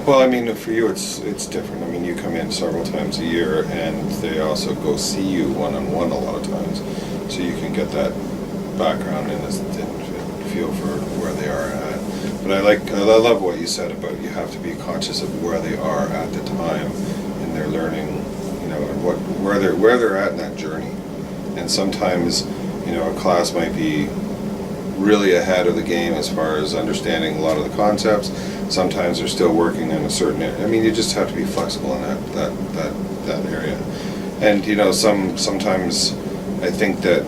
Well, I mean, for you, it's different. I mean, you come in several times a year, and they also go see you one-on-one a lot of times, so you can get that background and feel for where they are at. But I love what you said about you have to be conscious of where they are at the time in their learning, you know, and where they're at in that journey. And sometimes, you know, a class might be really ahead of the game as far as understanding a lot of the concepts. Sometimes they're still working in a certain area. I mean, you just have to be flexible in that area. And you know, sometimes I think that,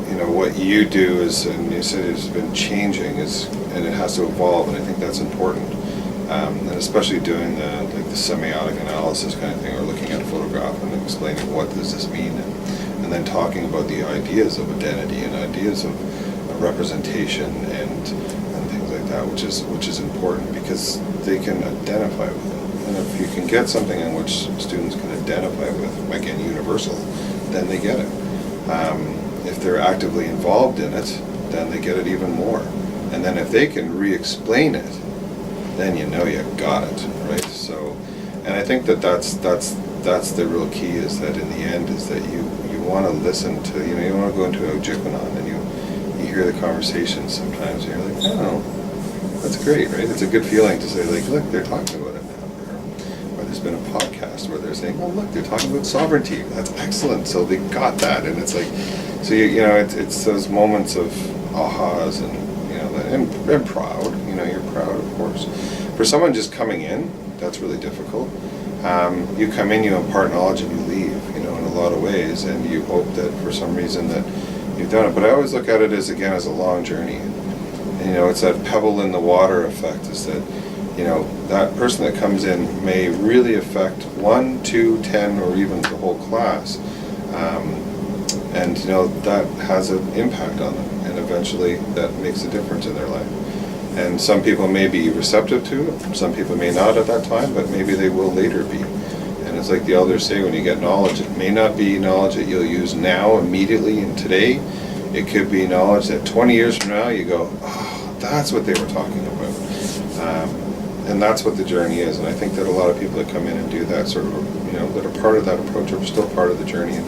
you know, what you do is, and you said it's been changing, and it has to evolve, and I think that's important. And especially doing the semiotic analysis kind of thing, or looking at a photograph and explaining what does this mean, and then talking about the ideas of identity and ideas of representation and things like that, which is important because they can identify with it. And if you can get something in which students can identify with, again, universal, then they get it. If they're actively involved in it, then they get it even more. And then if they can re-explain it, then you know you got it, right? So, and I think that's the real key, is that in the end is that you want to listen to, you know, you want to go into Ojibwanon and you hear the conversation sometimes and you're like, oh, that's great, right? It's a good feeling to say, like, look, they're talking about it now. Or there's been a podcast where they're saying, oh, look, they're talking about sovereignty. That's excellent. So they got that. And it's like, so you know, it's those moments of ahas and, you know, and proud. You know, you're proud, of course. For someone just coming in, that's really difficult. You come in, you impart knowledge, and you leave, you know, in a lot of ways, and you hope that for some reason that you've done it. But I always look at it as, again, as a long journey. And, you know, it's that pebble in the water effect, is that, you know, that person that comes in may really affect 1, 2, 10, or even the whole class. And, you know, that has an impact on them, and eventually that makes a difference in their life. And some people may be receptive to it, some people may not at that time, but maybe they will later be. And it's like the elders say, when you get knowledge, it may not be knowledge that you'll use now, immediately, and today. It could be knowledge that 20 years from now you go, oh, that's what they were talking about. And that's what the journey is. And I think that a lot of people that come in and do that sort of, you know, that are part of that approach are still part of the journey and